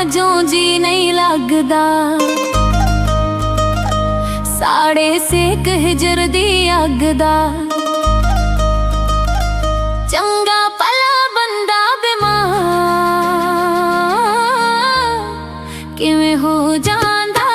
बाजों जी नहीं लगदा, साड़े सेक हिजर दी अग दा। चंगा भला बंदा बीमार किवें हो जांदा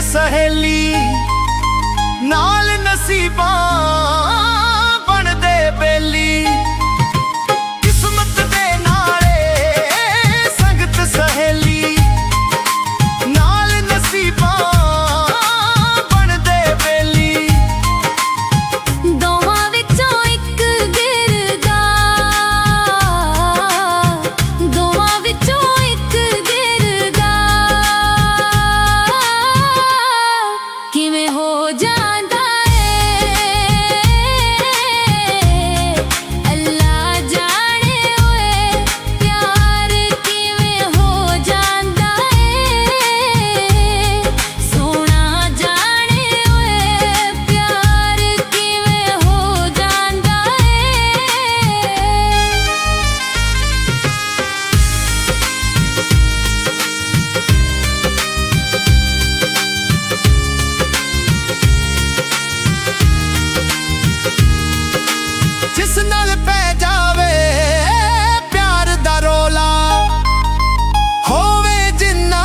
सहेली नाल नसीबां बनदे बेली। किस्मत दे नाले संगत सहेली नाल नसीबां बनदे बेली। दोवां विचों इक गिरदा, दोवां विचों इक गिरदा। किवें हो जांदा अल्लाह जाने ओए प्यार किवें हो जांदा सोना जाने ओए प्यार किवें हो जांदा जिस नाल पै जावे प्यार दा रोला होवे जिन्ना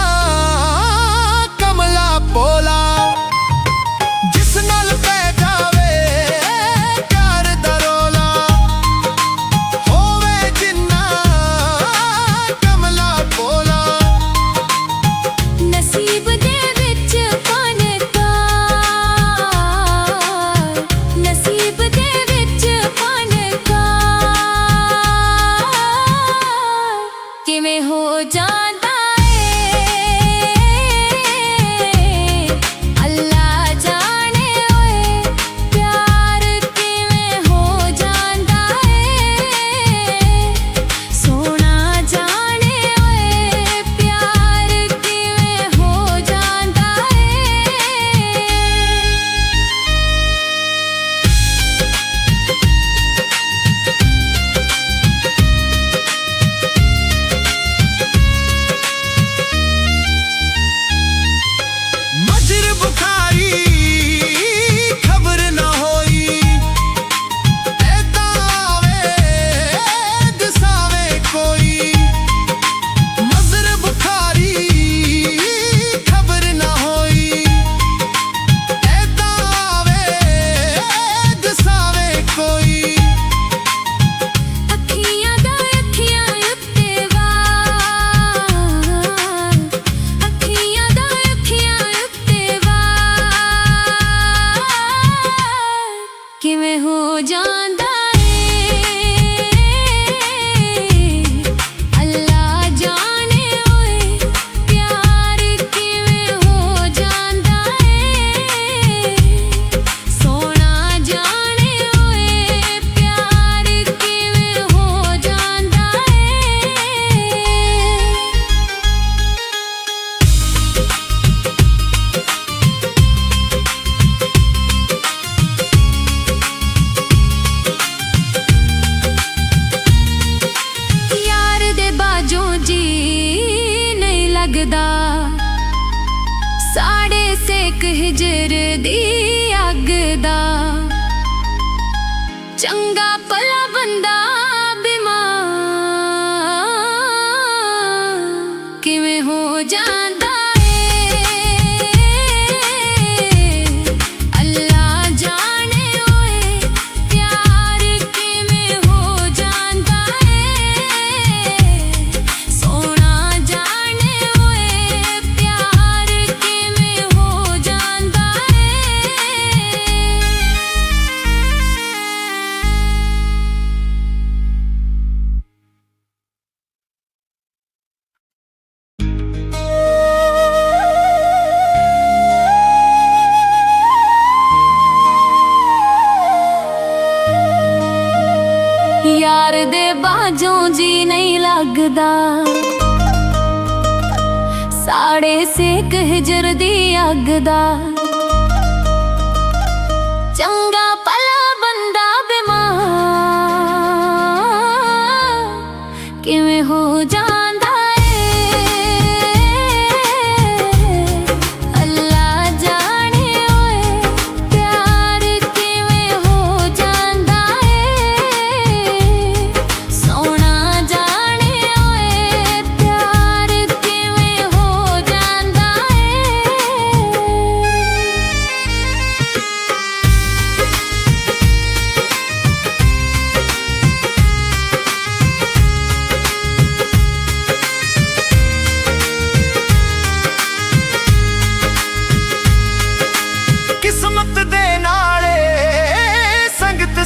कमला भोला। जिस नाल पै जावे प्यार दा रोला होवे जिन्ना कमला भोला। नसीब दे विच फनकार, नसीब दे विच फनकार किवें हो जांदा अल्लाह जाने ओए प्यार किवें हो जांदा सोना जाने ओए प्यार किवें हो जांदा मजर बुखारी खबर न होई एतावे दसावे कोई। मजर बुखारी खबर न होई एतावे दसावे कोई। अखियां दा अखियां उत्ते वार, अखियां दा अखियां उत्ते वार किवें हो जांदा अल्लाह जाने ओए प्यार किवें हो जांदा सोना जाने ओए प्यार किवें हो जांदा यार दे बाजों जी नहीं लगदा, साड़े सेक हिजर दी अग दा। चंगा भला बंदा बीमार किवें हो जांदा अल्लाह जाने ओए प्यार किवें हो जांदा सोना जाने ओए प्यार किवें हो जांदा यार दे बाजों जी नहीं लगदा, साड़े सेक हिजर दी अग दा। चंगा भला बंदा बीमार किवें हो जांदा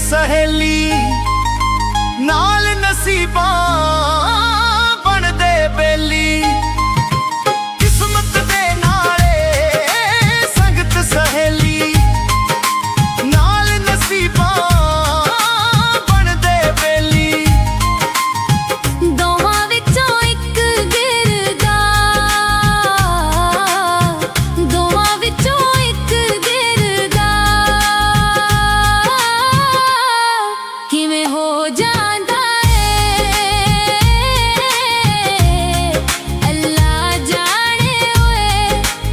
सहेली नाल नसीबां बनदे बेली। किस्मत दे नाले संगत सहेली नाल नसीबां बनदे बेली। दोवां विचों इक गिरदा, दोवां विचों इक गिरदा। किवें हो जांदा अल्लाह जाने ओए,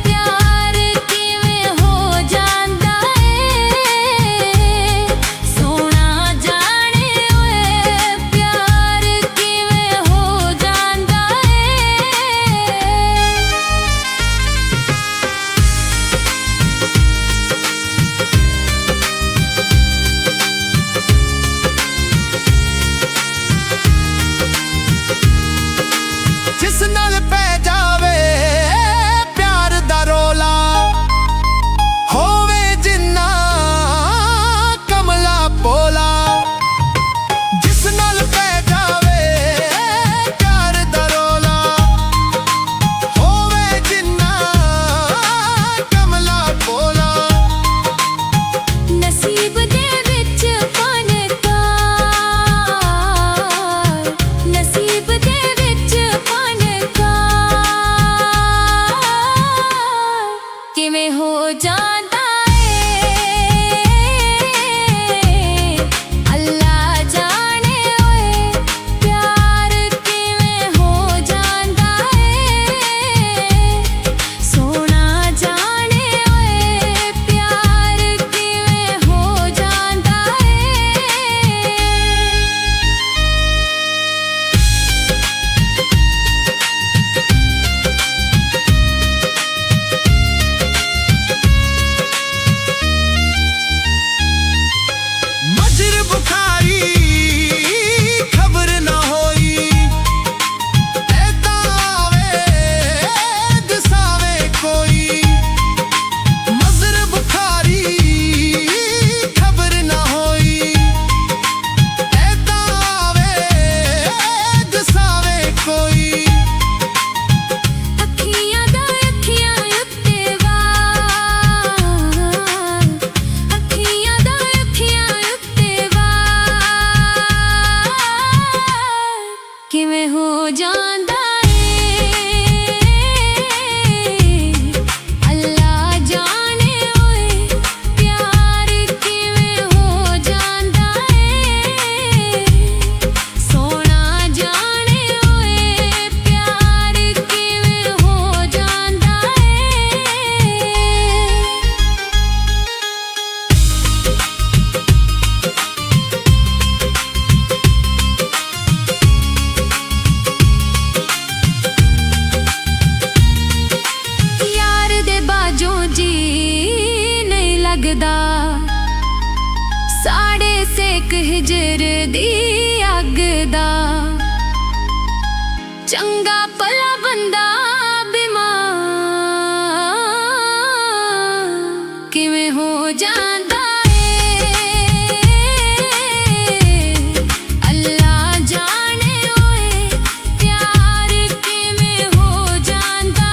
प्यार किवें हो जांदा सोना जाने ओए, प्यार किवें हो जांदा जिस नाल पै जावे प्यार दा रोला, होवे जिन्ना कमला पोला। जिस नाल पै जावे प्यार दा रोला, होवे जिन्ना कमला पोला। नसीब दे विच फनकार, नसीब दे विच फनकार किवें हो जांदा अल्लाह जाने ओए, प्यार किवें हो जांदा सोना जाने ओए, प्यार किवें हो जांदा मजर बुखारी खबर ना होई, ऐता आवे दसावे कोई। मजर बुखारी खबर ना होई, ऐता आवे दसावे कोई। अखियां दा अखियां उत्ते वार, अखियां दा अखियां उत्ते वार किवें हो जांदा अल्लाह जाने ओए, प्यार किवें हो जांदा सोना जाने ओए, प्यार किवें हो जांदा यार दे बाजों जी नहीं लगदा, साड़े सेक हिजर दी अग दा। चंगा भला बंदा बीमार किवें हो जांदा अल्लाह जाने ओए, प्यार किवें हो जांदा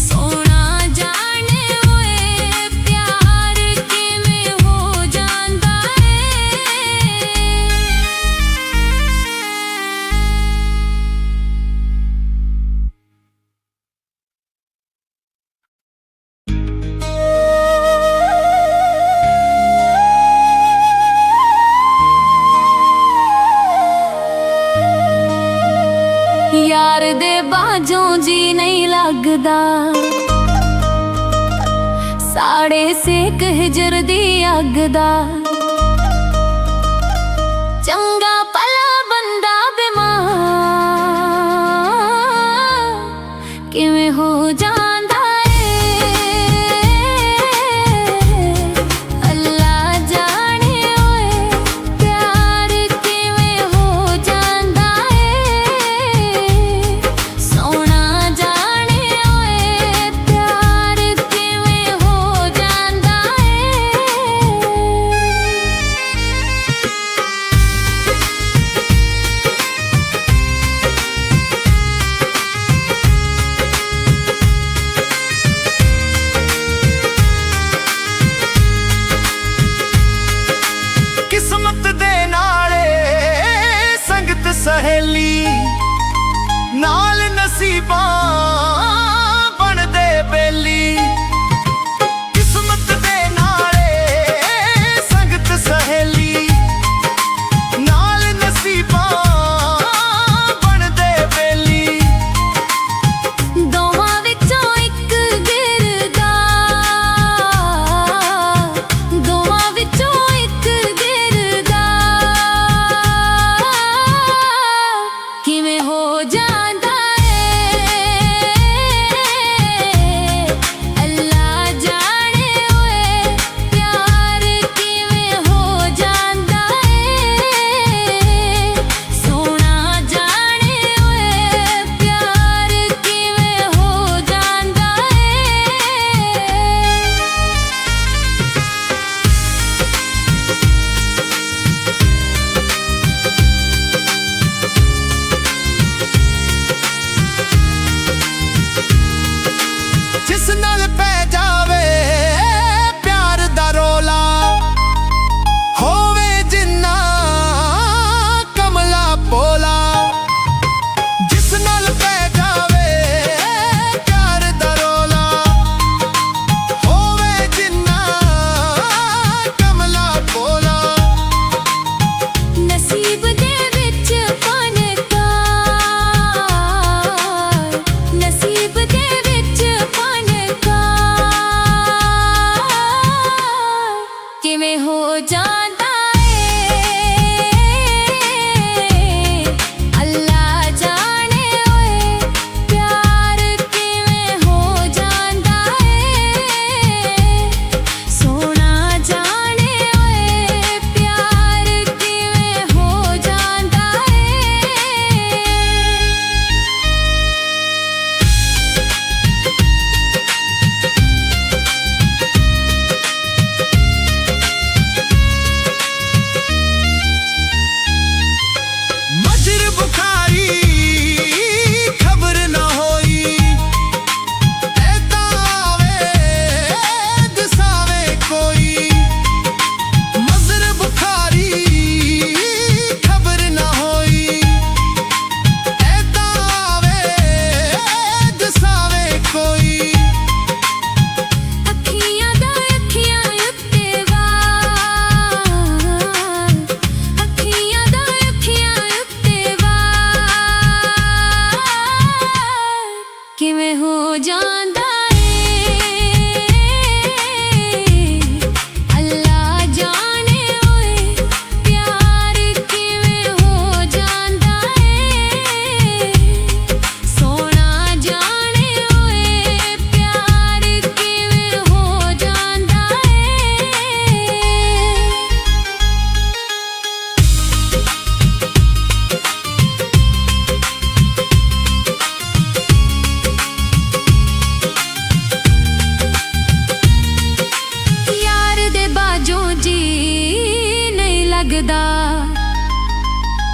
सोना जाने ओए, प्यार किवें हो जांदा बाजों जी नहीं लगदा, साड़े सेक हिजर दी अग दा। चंगा भला बंदा बीमार किवें हो जांदा है, अल्लाह जाने ओए प्यार किवें हो जांदा है। सोना जाने ओए प्यार किवें हो जांदा है। किस्मत दे नाले संगत सहेली नाल नसीबां बनदे बेली। किस्मत दे नाले संगत सहेली नाल नसीबां बनदे बेली। दोवां विचों इक गिरदा, दोवां विचों इक गिरदा किवें हो जांदा है, अल्लाह जाने ओए प्यार किवें हो जांदा है। सोना जाने ओए प्यार किवें हो जांदा है। जिस नाल पै जावे प्यार दा रोला होवे जिन्ना कमला पोला। जिस नाल पै जावे प्यार दा रोला होवे जिन्ना कमला पोला। नसीब दे विच फनकार, नसीब दे विच फनकार किवें हो जांदा है, अल्लाह जाने ओए प्यार किवें हो जांदा है। सोना जाने ओए प्यार किवें हो जांदा है। मजर बुखारी खबर ना होई ऐता आवे दसावे कोई। मजर बुखारी खबर ना होई ऐता आवे दसावे कोई। अखियां दा अखियां उत्ते वार, अखियां दा अखियां उत्ते वार किवें हो जांदा है, अल्लाह जाने ओए प्यार किवें हो जांदा है। सोना जाने ओए प्यार किवें हो जांदा है। यार दे बाजों जी नहीं लगदा,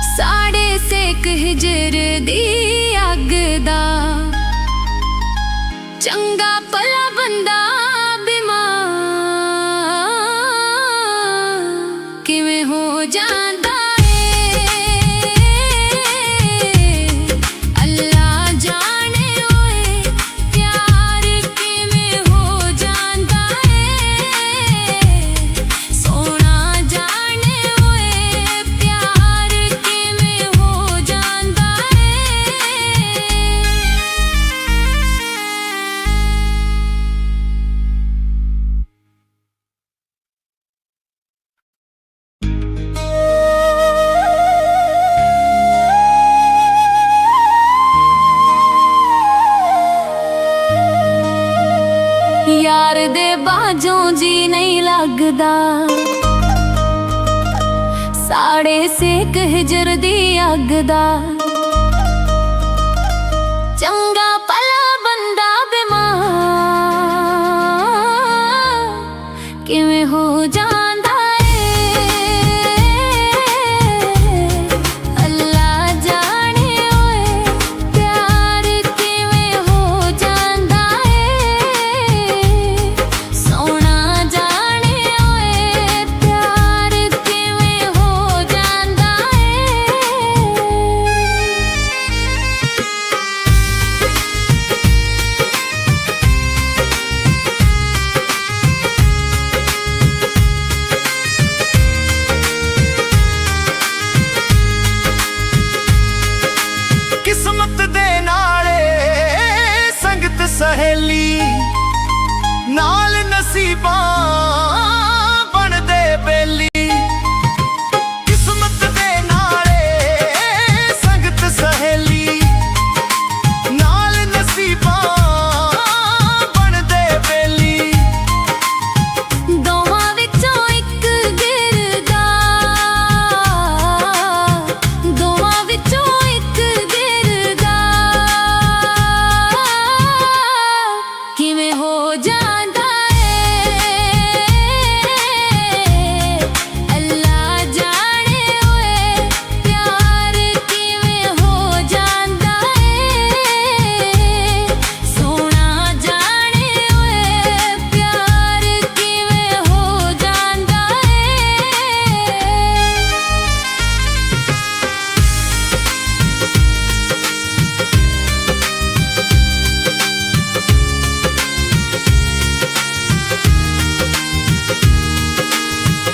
साड़े सेक हिजर दी अग दा। चंगा भला बंदा बीमार किवें हो जांदा है, अल्लाह जाने ओए प्यार किवें हो जांदा है। सोना जाने ओए प्यार किवें हो जांदा है। बाजों जी नहीं लगदा। साड़े सेक हिजर दी अग दा। चंगा भला बंदा बीमार किवें हो जांदा है। अल्लाह जाने ओए प्यार किवें हो जांदा है। सोना जाने ओए प्यार किवें हो जांदा है। किस्मत दे नाले संगत सहेली नाल नसीबां बनदे बेली। किस्मत दे नाले संगत सहेली नाल नसीबां बनदे बेली। दोवां विचों इक गिरदा। दोवां विचों इक गिरदा। किवें हो जांदा है। अल्लाह जाने ओए प्यार किवें हो जांदा है। सोना जाने ओए प्यार किवें हो जांदा है।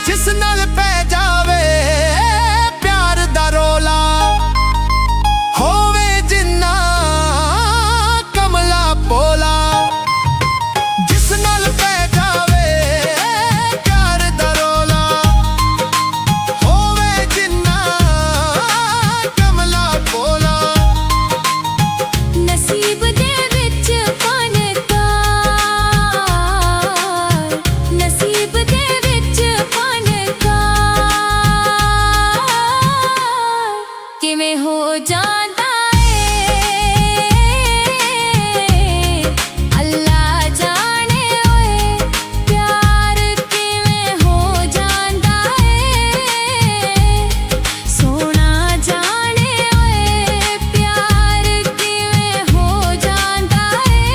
जिस नाल पै जावे प्यार दा रोला होवे जिन्ना कमला पोला। जिस नाल पै जावे प्यार दा रोला होवे जिन्ना कमला पोला। नसीब दे विच फनकार। नसीब दे विच फनकार किवें हो जांदा है। अल्लाह जाने ओए प्यार किवें हो जांदा है। सोना जाने ओए प्यार किवें हो जांदा है।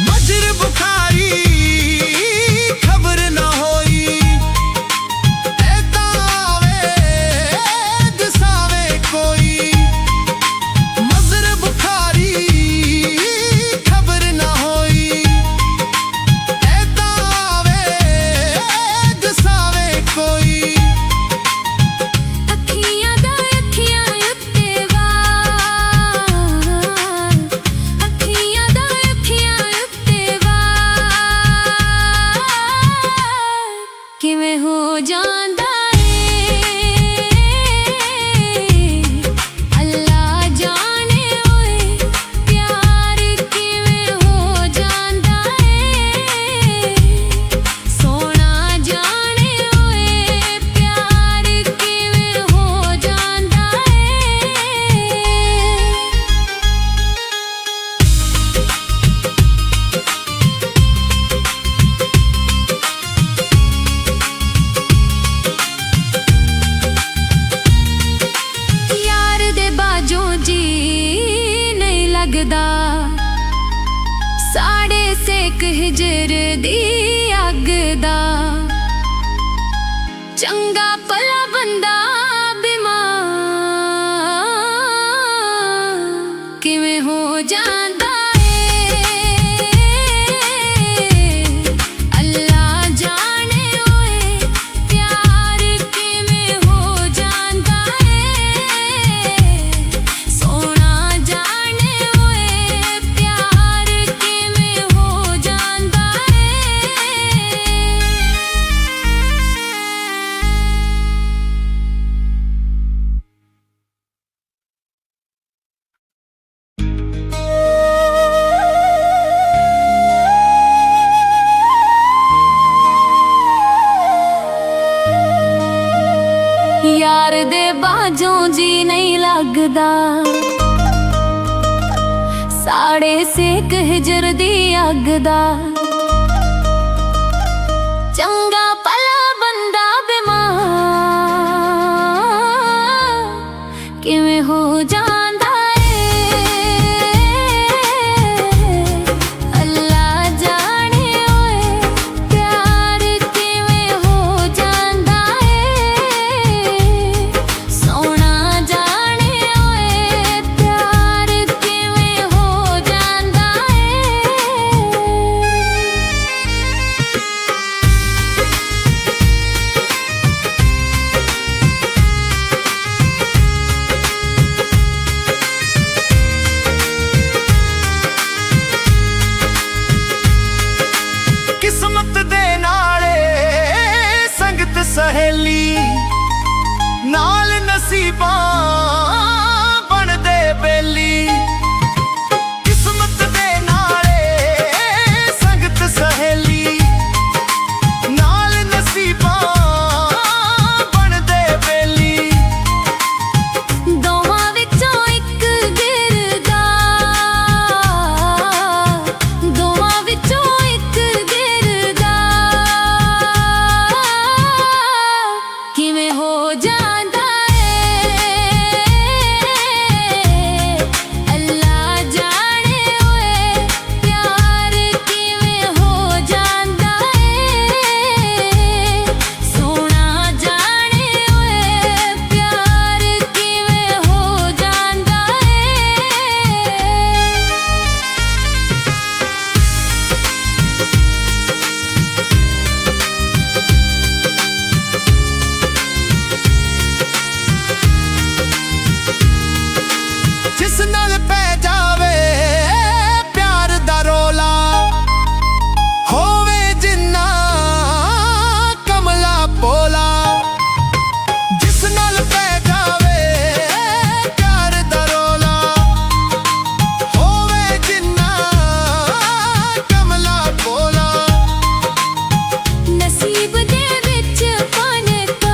मजर बुखारी खबर ना होई ऐता आवे दसावे कोई। मजर बुखारी खबर ना होई ऐता आवे दसावे कोई। अखियां दा अखियां उत्ते वार। अखियां दा अखियां उत्ते वार किवें हो जांदा है। अल्लाह जाने ओए प्यार किवें हो जांदा है। सोना जाने ओए प्यार किवें हो जांदा है। यार दे बाजों जी नहीं लगदा। साड़े सेक हिजर दी अग दा। चंगा भला बंदा बीमार किवें हो जांदा है। अल्लाह जाने ओए प्यार किवें हो जांदा है। सोना जाने ओए प्यार किवें हो जांदा है। यार दे बाजों जी नहीं लगदा, साड़े सेक हिजर दी अग दा। चंगा भला बंदा बीमार किवें हो जांदा सहेली नाल नसीबां बनदे बेली। किस्मत दे नाले संगत सहेली नाल नसीबां बनदे बेली। दोवां विचों इक गिरदा, दोवां विचों इक गिरदा। किवें हो जांदा अल्लाह जाने ओए, प्यार किवें हो जांदा सोना जाने ओए, प्यार किवें हो जांदा जिस नाल पै जावे प्यार दा रोला, होवे जिन्ना कमला पोला। जिस नाल पै जावे प्यार दा रोला, होवे जिन्ना कमला पोला। नसीब दे विच फनकार,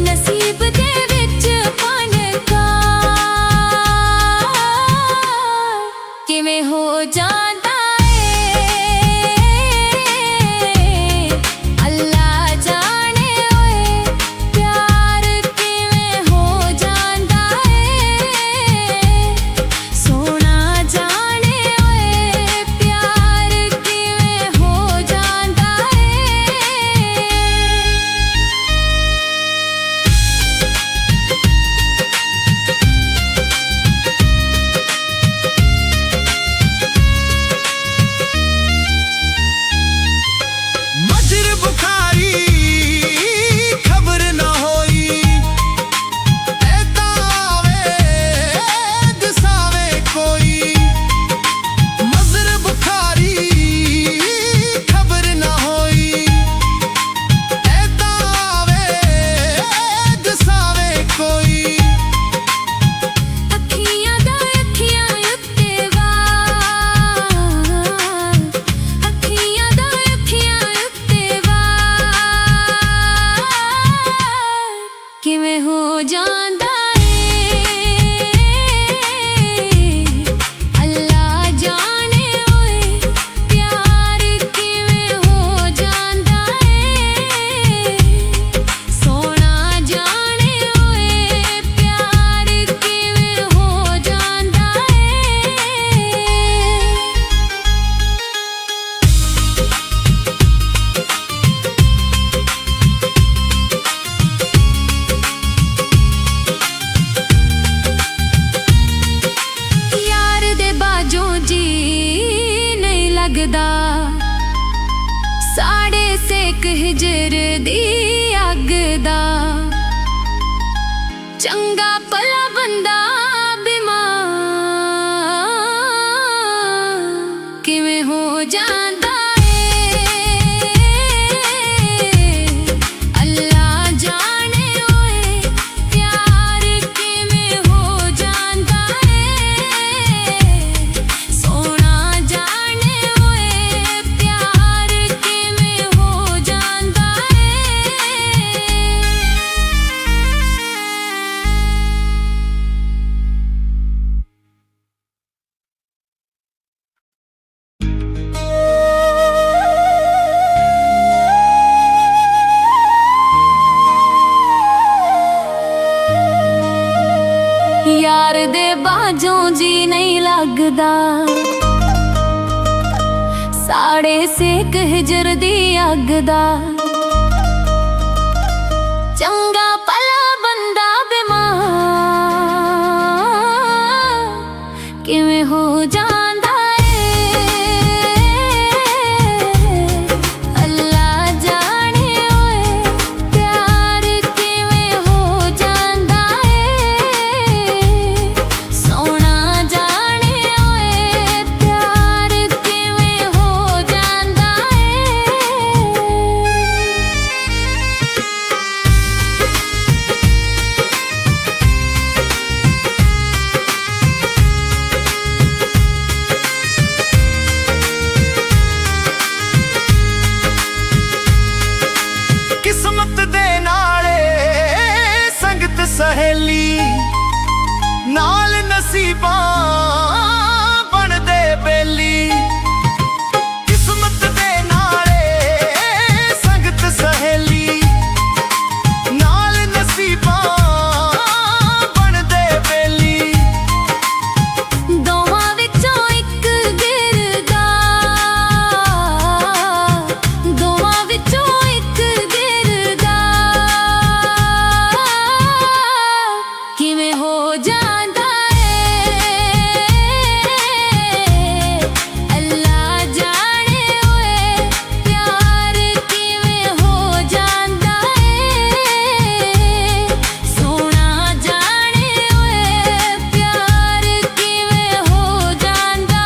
नसीब दे विच फनकार किवें हो जांदा अल्लाह जाने ओए, प्यार किवें हो जांदा सोना जाने ओए, प्यार किवें हो जांदा मजर बुखारी खबर न होई, ऐता आवे दसावे कोई। मजर बुखारी खबर न होई, ऐता आवे दसावे कोई। अखियां दा अखियां उत्ते वार, अखियां दा अखियां उत्ते वार किवें हो जांदा अल्लाह जाने ओए, प्यार किवें हो जांदा सोना जाने ओए, प्यार किवें हो जांदा यार दे बाजों जी नहीं लगदा, साड़े सेक हिजर दी अग दा। चंगा भला बंदा बीमार किवें हो जांदा अल्लाह जाने ओए, प्यार किवें हो जांदा सोना जाने ओए, प्यार किवें हो जांदा बाजों जी नहीं लगदा, साड़े सेक हिजर दी अग दा। चंगा भला बंदा बीमार किवें हो जांदा सहेली नाल नसीबां बनदे बेली। किस्मत दे नाले संगत सहेली नाल नसीबां बनदे बेली। दोवां विचों इक गिरदा, दोवां विचों इक गिरदा किवें हो जांदा अल्लाह जाने ओए प्यार किवें हो जांदा सोना जाने ओए प्यार किवें हो जांदा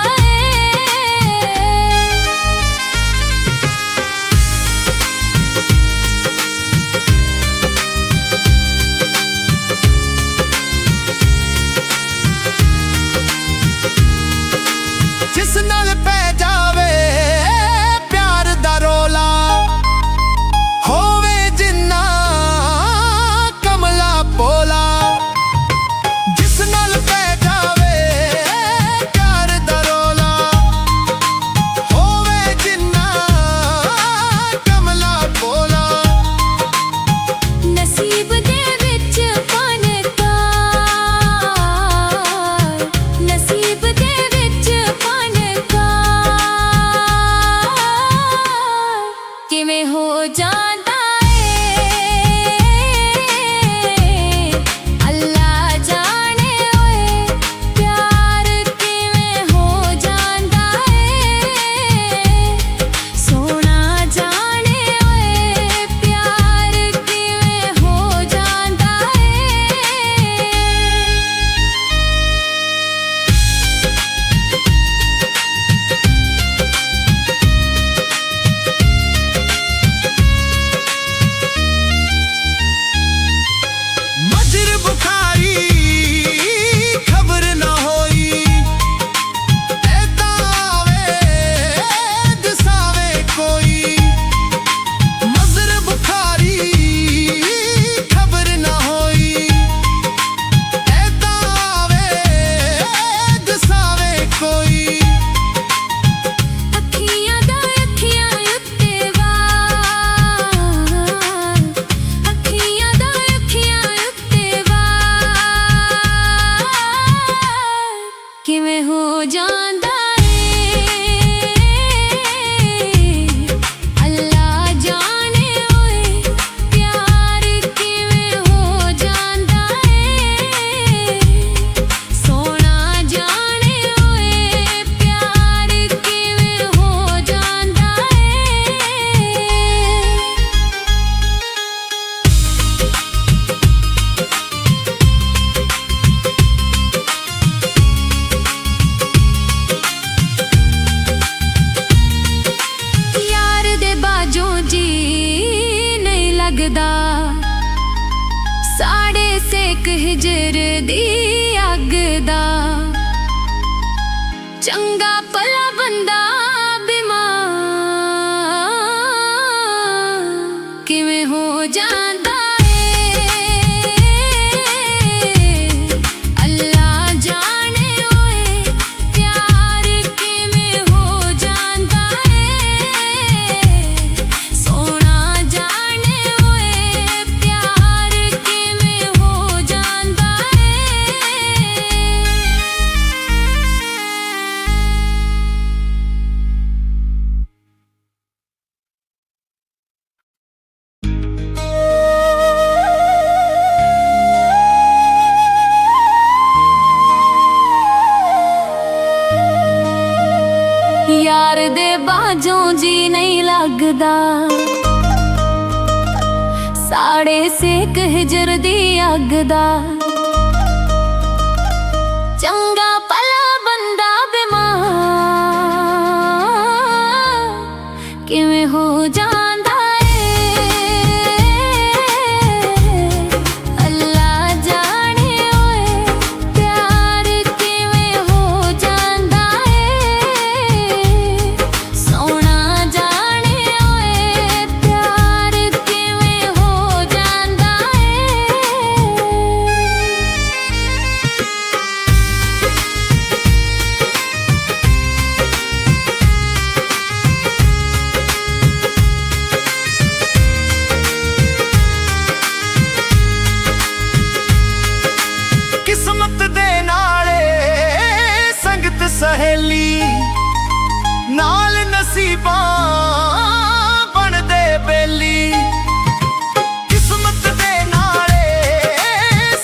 जिस नाल पै जावे प्यार दा रोला, होवे जिन्ना कमला भोला। जिस नाल पै जावे प्यार दा रोला, होवे जिन्ना कमला भोला। नसीब दे विच फनकार, नसीब दे विच फनकार किवें हो जांदा अल्लाह जाने ओए प्यार किवें हो जांदा सोना जाने ओए प्यार किवें हो जांदा मजर बुखारी खबर न होई, ऐता आवे दसावे कोई। मजर बुखारी खबर न होई, ऐता आवे दसावे कोई। अखियां दा अखियां उत्ते वार, अखियां दा अखियां उत्ते वार किवें हो जांदा अल्लाह जाने ओए प्यार किवें हो जांदा सोना जाने ओए प्यार किवें हो जांदा यार दे बाजों जी नहीं लगदा, साड़े सेक हिजर दी अग दा। चंगा भला बंदा बीमार किवें हो जांदा अल्लाह जाने ओए प्यार किवें हो जांदा सोना जाने ओए प्यार किवें हो जांदा बाजों जी नहीं लगदा। साड़े सेक हिजर दी अग दा। चंगा भला बंदा बीमार किवें हो जांदा है। अल्लाह जाने ओए प्यार किवें हो जांदा है। सोना जाने ओए प्यार किवें हो जांदा है। किस्मत दे नाले संगत सहेली नाल नसीबां बनदे बेली। किस्मत दे नाले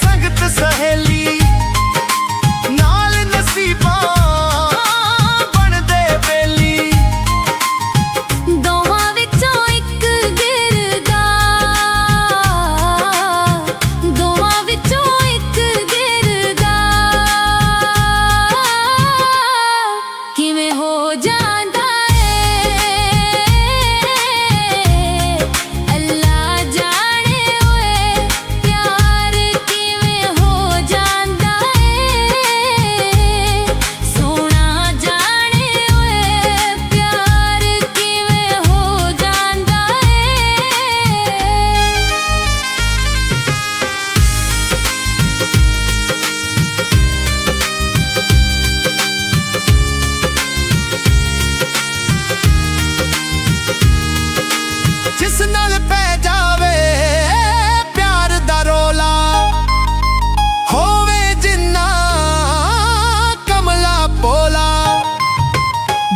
संगत सहेली नाल नसीबां बनदे बेली। दोवां विचों इक गिरदा। दोवां विचों इक गिरदा। किवें हो जांदा है। अल्लाह जाने ओए प्यार किवें हो जांदा है। सोना जाने ओए प्यार किवें हो जांदा है। जिस नाल पै जावे प्यार दा रोला होवे जिन्ना कमला भोला।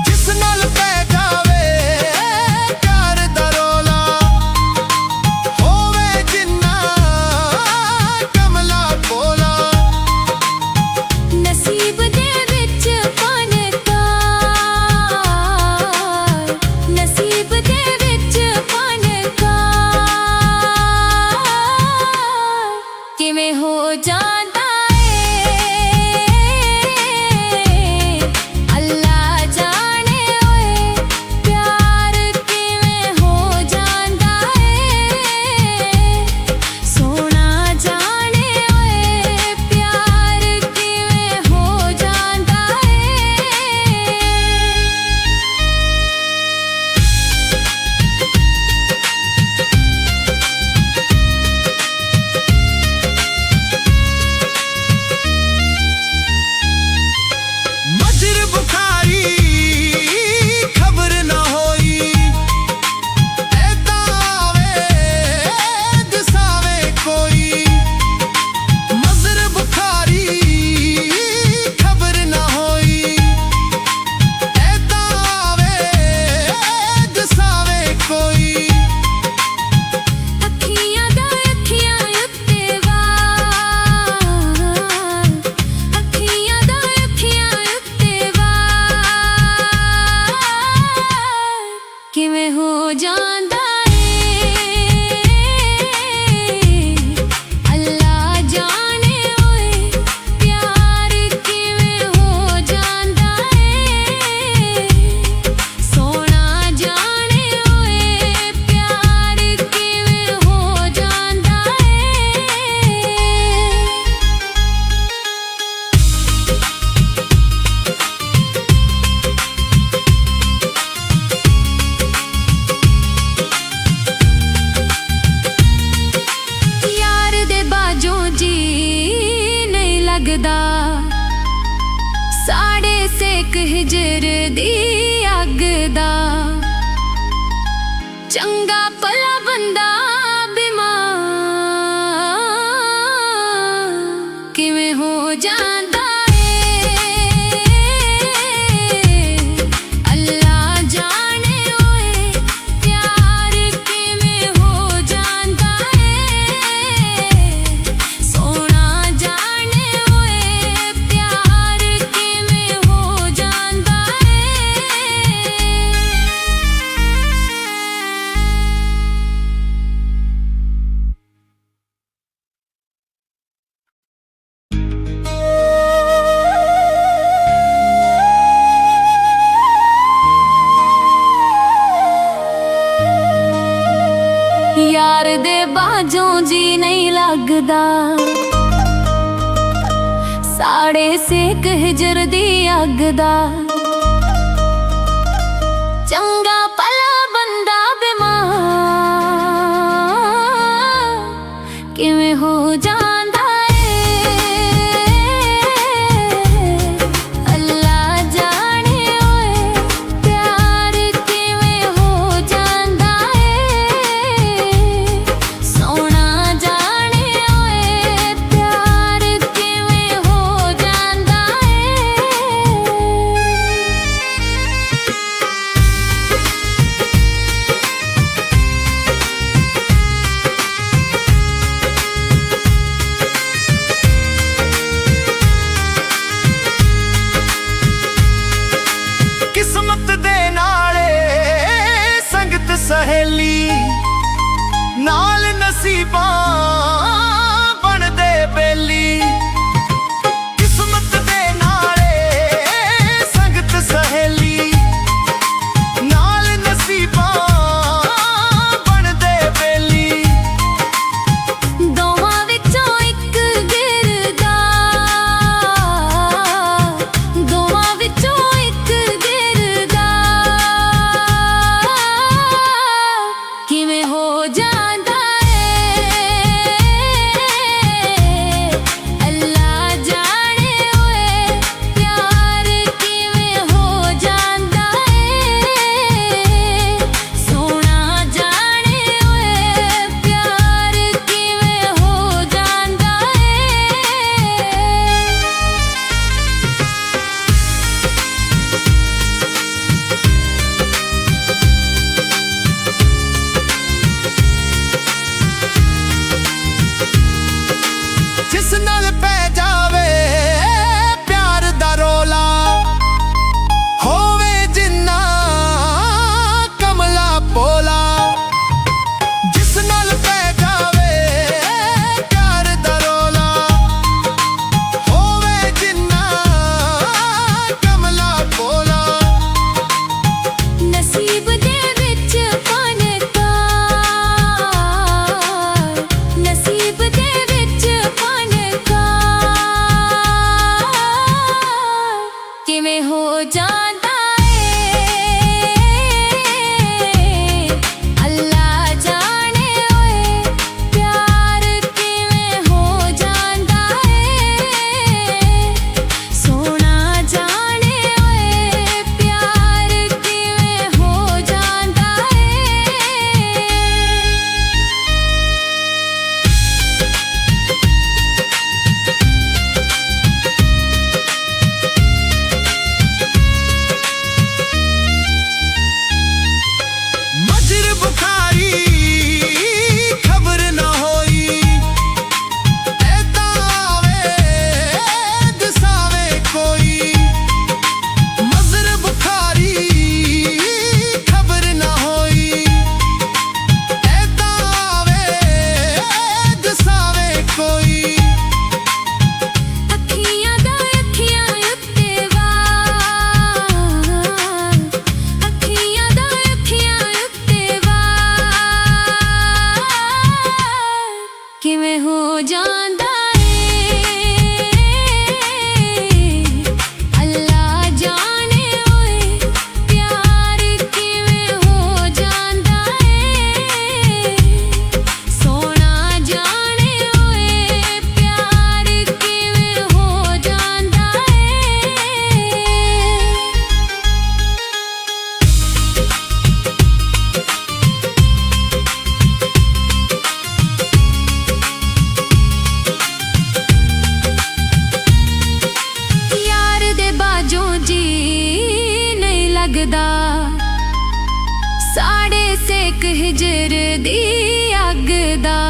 जिस नाल पै जावे प्यार दा रोला होवे जिन्ना कमला भोला। नसीब दे विच फनकार। नसीब दे विच फनकार किवें हो जांदा है। अल्लाह जाने ओए प्यार किवें हो जांदा है। सोना जाने ओए प्यार किवें हो जांदा है। मजर बुखारी खबर ना होई ऐदा आवे दसावे कोई। मजर बुखारी खबर ना होई ऐदा आवे दसावे कोई। अखियां दा अखियां उत्ते वार। अखियां दा अखियां उत्ते वार किवें हो जांदा है। अल्लाह जाने ओए प्यार किवें हो जांदा है। सोना जाने ओए प्यार किवें हो जांदा है। यार दे बाजों जी नहीं लगदा। साड़े सेक हिजर दी अग दा। चंगा भला बंदा बीमार किवें हो जांदा है। अल्लाह जाने ओए प्यार किवें हो जांदा है। सोना जाने ओए प्यार किवें हो जांदा है। ਬਾਝੋਂ ਜੀ ਨਹੀਂ ਲੱਗਦਾ। ਸਾੜੇ ਸੇਕ ਹਿਜਰ ਦੀ ਅੱਗ ਦਾ। ਚੰਗਾ ਭਲਾ ਬੰਦਾ ਬਿਮਾਰ ਕਿਵੇਂ ਹੋ ਜਾਂਦਾ ਏ। ਅੱਲਾ ਜਾਣੇ ਓਏ ਪਿਆਰ ਕਿਵੇਂ ਹੋ ਜਾਂਦਾ ਏ। ਸੋਹਣਾ ਜਾਣੇ ਓਏ ਪਿਆਰ ਕਿਵੇਂ ਹੋ ਜਾਂਦਾ ਏ। ਕਿਸਮਤ ਦੇ ਨਾਲੇ ਸੰਗਤ ਸਹੇਲੀ ਨਾਲ ਨਸੀਬਾਂ ਬਣਦੇ ਬੇਲੀ। ਕਿਸਮਤ ਦੇ ਨਾਲੇ ਸੰਗਤ ਸਹੇਲੀ ਨਾਲ ਨਸੀਬਾਂ ਬਣਦੇ ਬੇਲੀ। ਦੋਵਾਂ ਵਿੱਚੋਂ ਇੱਕ ਗਿਰਦਾ। ਦੋਵਾਂ ਵਿੱਚੋਂ ਇੱਕ ਗਿਰਦਾ। ਕਿਵੇਂ ਹੋ ਜਾਂਦਾ ਏ। ਅੱਲਾ ਜਾਣੇ ਓਏ ਪਿਆਰ ਕਿਵੇਂ ਹੋ ਜਾਂਦਾ ਏ। ਸੋਹਣਾ ਜਾਣੇ ਓਏ ਪਿਆਰ ਕਿਵੇਂ ਹੋ ਜਾਂਦਾ ਏ। ਜਿਸ ਨਾਲ ਪੈ ਜਾਵੇ ਪਿਆਰ ਦਾ ਰੋਲਾ ਹੋਵੇ ਜਿੰਨਾ ਕਮਲਾ ਪੋਲਾ। ਜਿਸ ਨਾਲ ਪੈ ਜਾਵੇ ਪਿਆਰ ਦਾ ਰੋਲਾ ਹੋਵੇ ਜਿੰਨਾ ਕਮਲਾ ਪੋਲਾ। ਨਸੀਬ ਦੇ ਵਿੱਚ ਫਨਕਾਰ। ਨਸੀਬ ਦੇ ਵਿੱਚ ਫਨਕਾਰ ਕਿਵੇਂ ਹੋ ਜਾਂਦਾ ਏ। ਅੱਲਾ ਜਾਣੇ ਓਏ ਪਿਆਰ ਕਿਵੇਂ ਹੋ ਜਾਂਦਾ ਏ। ਸੋਹਣਾ ਜਾਣੇ ਓਏ ਪਿਆਰ ਕਿਵੇਂ ਹੋ ਜਾਂਦਾ ਏ। ਮਜਰ ਬੁਖਾਰੀ ਖਬਰ ਨਾ ਹੋਈ ਐਦਾਂ ਆਵੇ ਦਸਾਵੇ ਕੋਈ। ਮਜਰ ਬੁਖਾਰੀ ਖਬਰ ਨਾ ਹੋਈ ਐਦਾਂ ਆਵੇ ਦਸਾਵੇ ਕੋਈ। ਅੱਖੀਆਂ ਦਾ ਅੱਖੀਆਂ ਉੱਤੇ ਵਾਰ। ਅੱਖੀਆਂ ਦਾ ਅੱਖੀਆਂ ਉੱਤੇ ਵਾਰ ਕਿਵੇਂ ਹੋ ਜਾਂਦਾ ਏ। ਅੱਲਾ ਜਾਣੇ ਓਏ ਪਿਆਰ ਕਿਵੇਂ ਹੋ ਜਾਂਦਾ ਏ। ਸੋਹਣਾ ਜਾਣੇ ਓਏ ਪਿਆਰ ਕਿਵੇਂ ਹੋ ਜਾਂਦਾ ਏ। ਯਾਰ ਦੇ ਬਾਝੋਂ ਜੀ ਨਹੀਂ ਲੱਗਦਾ। ਸਾੜੇ ਸੇਕ ਹਿਜਰ ਦੀ ਅੱਗ ਦਾ।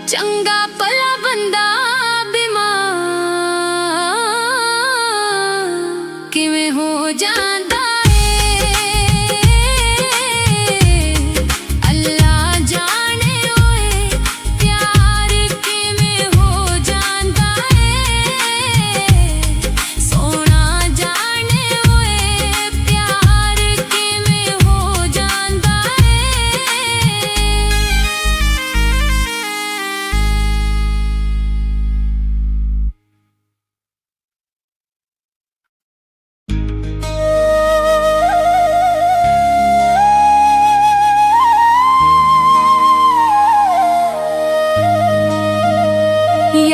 ਚੰਗਾ ਭਲਾ ਬੰਦਾ ਬਿਮਾਰ ਕਿਵੇਂ ਹੋ ਜਾਂਦਾ ਏ। ਅੱਲਾ ਜਾਣੇ ਓਏ ਪਿਆਰ ਕਿਵੇਂ ਹੋ ਜਾਂਦਾ ਏ। ਸੋਹਣਾ ਜਾਣੇ ਓਏ ਪਿਆਰ ਕਿਵੇਂ ਹੋ ਜਾਂਦਾ ਏ।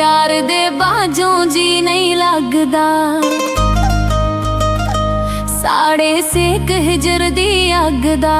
प्यार दे बाजों जी नहीं लगदा। साड़े सेक हिजर दी अग दा।